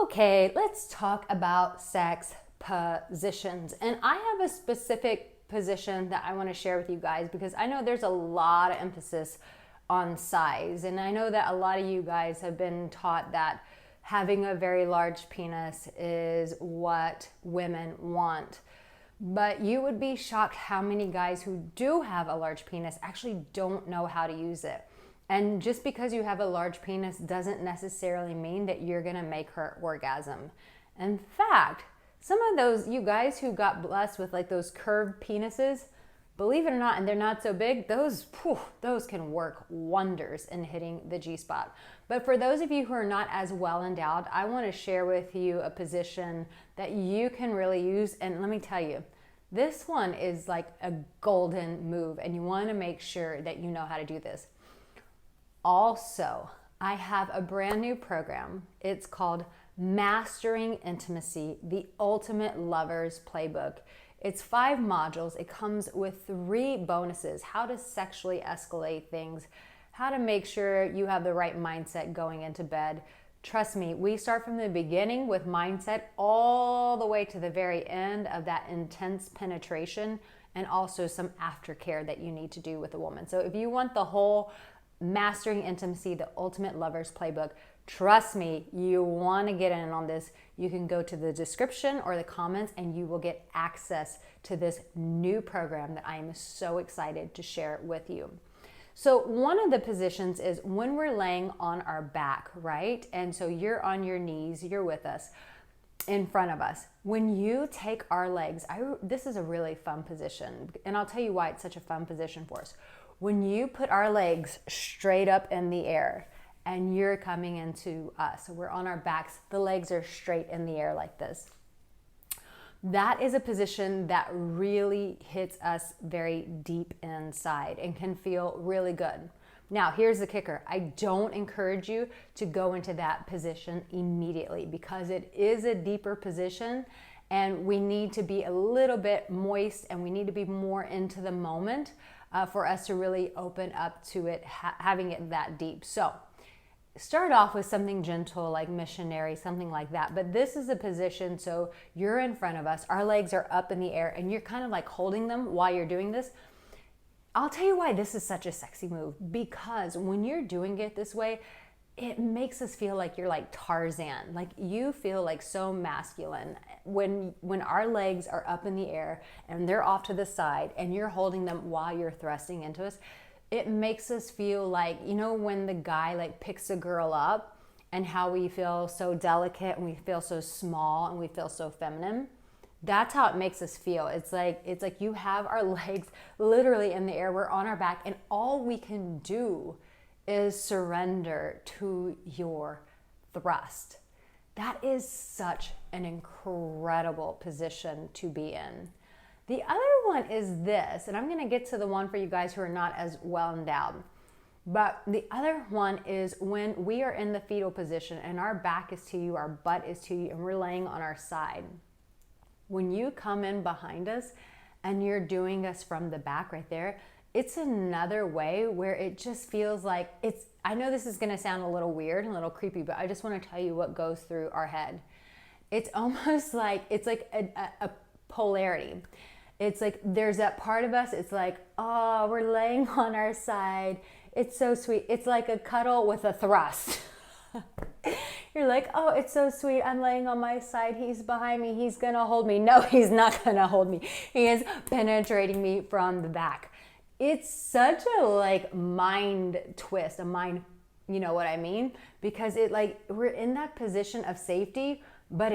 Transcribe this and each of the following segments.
Okay, let's talk about sex positions. And I have a specific position that I want to share with you guys because I know there's a lot of emphasis on size. And I know that a lot of you guys have been taught that having a very large penis is what women want. But you would be shocked how many guys who do have a large penis actually don't know how to use it. And just because you have a large penis doesn't necessarily mean that you're gonna make her orgasm. In fact, some of those, you guys who got blessed with like those curved penises, believe it or not, and they're not so big, those can work wonders in hitting the G-spot. But for those of you who are not as well endowed, I wanna share with you a position that you can really use. And let me tell you, this one is like a golden move, and you wanna make sure that you know how to do this. Also, I have a brand new program. It's called Mastering Intimacy, the Ultimate Lover's Playbook. It's 5 modules. It comes with 3 bonuses: how to sexually escalate things, how to make sure you have the right mindset going into bed. Trust me, we start from the beginning with mindset all the way to the very end of that intense penetration, and also some aftercare that you need to do with a woman. So if you want the whole Mastering Intimacy, the Ultimate Lover's Playbook, trust me, you want to get in on this. You can go to the description or the comments and you will get access to this new program that I am so excited to share with you. So one of the positions is when we're laying on our back, right? And so you're on your knees, you're with us in front of us. When you take our legs, this is a really fun position, and I'll tell you why it's such a fun position for us. When you put our legs straight up in the air and you're coming into us, so we're on our backs, the legs are straight in the air like this. That is a position that really hits us very deep inside and can feel really good. Now, here's the kicker. I don't encourage you to go into that position immediately because it is a deeper position and we need to be a little bit moist and we need to be more into the moment for us to really open up to it, having it that deep. So start off with something gentle like missionary, something like that. But this is a position, so you're in front of us, our legs are up in the air, and you're kind of like holding them while you're doing this. I'll tell you why this is such a sexy move, because when you're doing it this way, it makes us feel like you're like Tarzan. Like you feel like so masculine when our legs are up in the air and they're off to the side and you're holding them while you're thrusting into us. It makes us feel like, you know, when the guy like picks a girl up and how we feel so delicate and we feel so small and we feel so feminine. That's how it makes us feel. It's like you have our legs literally in the air. We're on our back and all we can do is surrender to your thrust. That is such an incredible position to be in. The other one is this, and I'm going to get to the one for you guys who are not as well endowed. But the other one is when we are in the fetal position and our back is to you, our butt is to you, and we're laying on our side. When you come in behind us and you're doing us from the back right there, it's another way where it just feels like I know this is going to sound a little weird and a little creepy, but I just want to tell you what goes through our head. It's almost like, it's like a polarity. It's like there's that part of us, it's like, oh, we're laying on our side. It's so sweet. It's like a cuddle with a thrust. You're like, oh, it's so sweet. I'm laying on my side. He's behind me. He's going to hold me. No, he's not going to hold me. He is penetrating me from the back. It's such a like mind twist, a mind, you know what I mean? Because it like, we're in that position of safety, but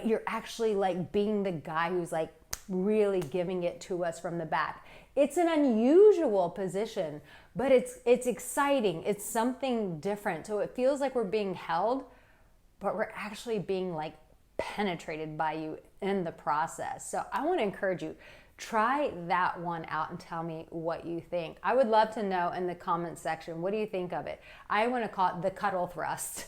you're actually like being the guy who's like really giving it to us from the back. It's an unusual position, but it's exciting. It's something different. So it feels like we're being held, but we're actually being like penetrated by you in the process. So I want to encourage you, try that one out and tell me what you think. I would love to know in the comments section, what do you think of it? I want to call it the cuddle thrust.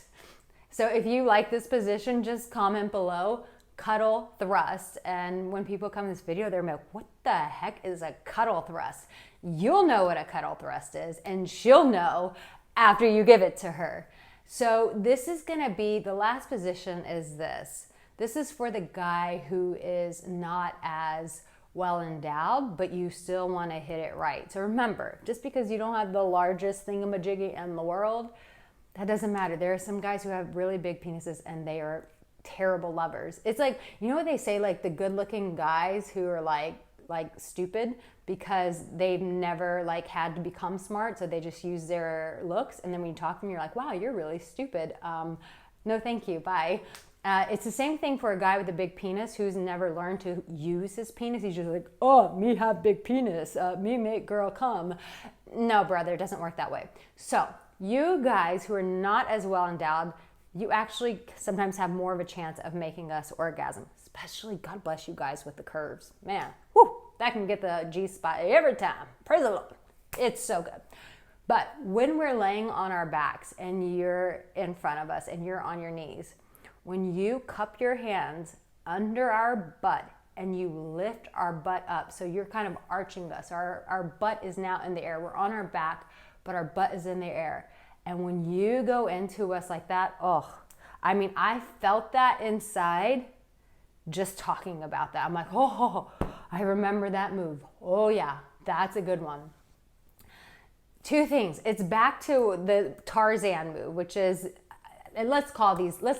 So if you like this position, just comment below, cuddle thrust. And when people come to this video, they're like, what the heck is a cuddle thrust? You'll know what a cuddle thrust is, and she'll know after you give it to her. So this is going to be, the last position is this. This is for the guy who is not as well endowed, but you still want to hit it right. So remember, just because you don't have the largest thingamajiggy in the world, that doesn't matter. There are some guys who have really big penises and they are terrible lovers. It's like, you know what they say, like the good looking guys who are like stupid because they've never like had to become smart, so they just use their looks, and then when you talk to them you're like, wow, you're really stupid. No thank you, bye. It's the same thing for a guy with a big penis who's never learned to use his penis. He's just like, oh, me have big penis, me make girl come. No, brother, it doesn't work that way. So you guys who are not as well endowed, you actually sometimes have more of a chance of making us orgasm, especially, God bless you guys with the curves. Man, whoo, that can get the G-spot every time. Praise the Lord. It's so good. But when we're laying on our backs and you're in front of us and you're on your knees, when you cup your hands under our butt and you lift our butt up, so you're kind of arching us. Our butt is now in the air. We're on our back, but our butt is in the air. And when you go into us like that, oh, I mean, I felt that inside just talking about that. I'm like, oh, I remember that move. Oh yeah, that's a good one. Two things. It's back to the Tarzan move, which is, and let's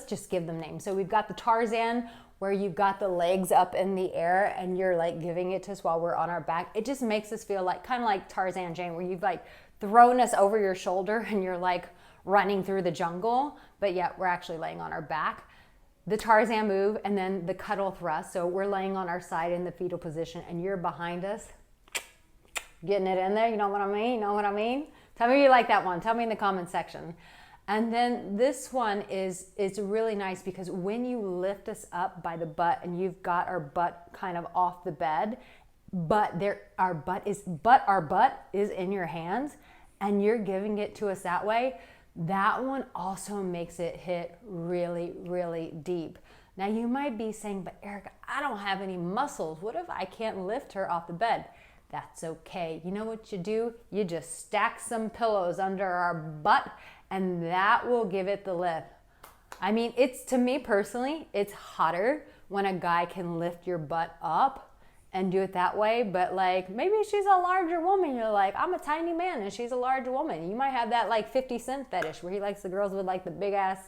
just give them names. So we've got the Tarzan, where you've got the legs up in the air and you're like giving it to us while we're on our back. It just makes us feel like, kind of like Tarzan Jane, where you've like thrown us over your shoulder and you're like running through the jungle, but yet we're actually laying on our back. The Tarzan move, and then the cuddle thrust. So we're laying on our side in the fetal position and you're behind us, getting it in there. You know what I mean? You know what I mean? Tell me if you like that one. Tell me in the comment section. And then this one it's really nice because when you lift us up by the butt and you've got our butt kind of off the bed, but our butt is in your hands and you're giving it to us that way, that one also makes it hit really, really deep. Now you might be saying, but Erica, I don't have any muscles. What if I can't lift her off the bed? That's okay. You know what you do? You just stack some pillows under our butt and that will give it the lift. I mean, to me personally, it's hotter when a guy can lift your butt up and do it that way. But like, maybe she's a larger woman. You're like, I'm a tiny man and she's a larger woman. You might have that like 50 Cent fetish where he likes the girls with like the big ass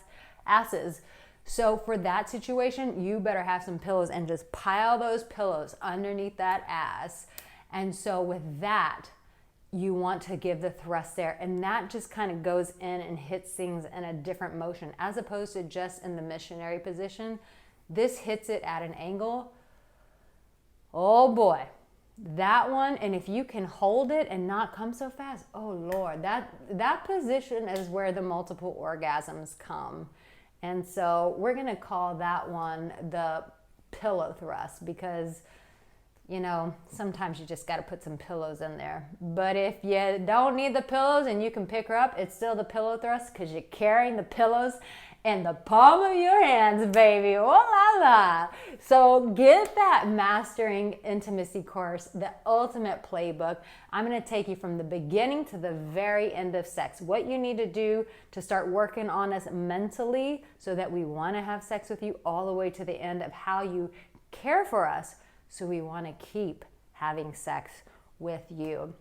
asses. So for that situation, you better have some pillows and just pile those pillows underneath that ass. And so with that, you want to give the thrust there, and that just kind of goes in and hits things in a different motion as opposed to just in the missionary position. This hits it at an angle. Oh boy, that one. And if you can hold it and not come so fast, oh Lord, that position is where the multiple orgasms come. And so we're gonna call that one the pillow thrust, because you know, sometimes you just got to put some pillows in there. But if you don't need the pillows and you can pick her up, it's still the pillow thrust because you're carrying the pillows in the palm of your hands, baby. Oh la la. So get that Mastering Intimacy course, the ultimate playbook. I'm going to take you from the beginning to the very end of sex. What you need to do to start working on us mentally so that we want to have sex with you, all the way to the end of how you care for us, so we want to keep having sex with you.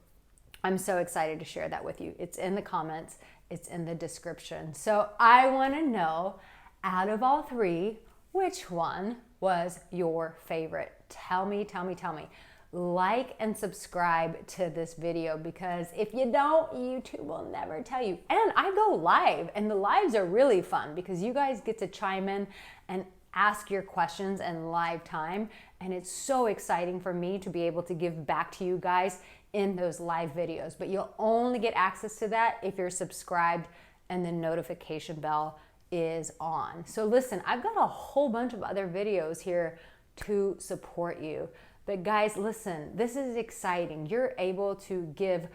I'm so excited to share that with you. It's in the comments. It's in the description. So I want to know, out of all three, which one was your favorite? Tell me, tell me, tell me. Like and subscribe to this video, because if you don't, YouTube will never tell you. And I go live, and the lives are really fun because you guys get to chime in and ask your questions in live time. And it's so exciting for me to be able to give back to you guys in those live videos. But you'll only get access to that if you're subscribed and the notification bell is on. So listen, I've got a whole bunch of other videos here to support you. But guys, listen, this is exciting. You're able to give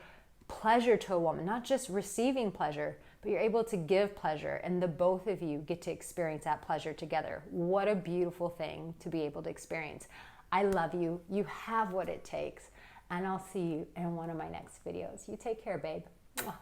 pleasure to a woman, not just receiving pleasure, but you're able to give pleasure, and the both of you get to experience that pleasure together. What a beautiful thing to be able to experience. I love you. You have what it takes, and I'll see you in one of my next videos. You take care, babe. Mwah.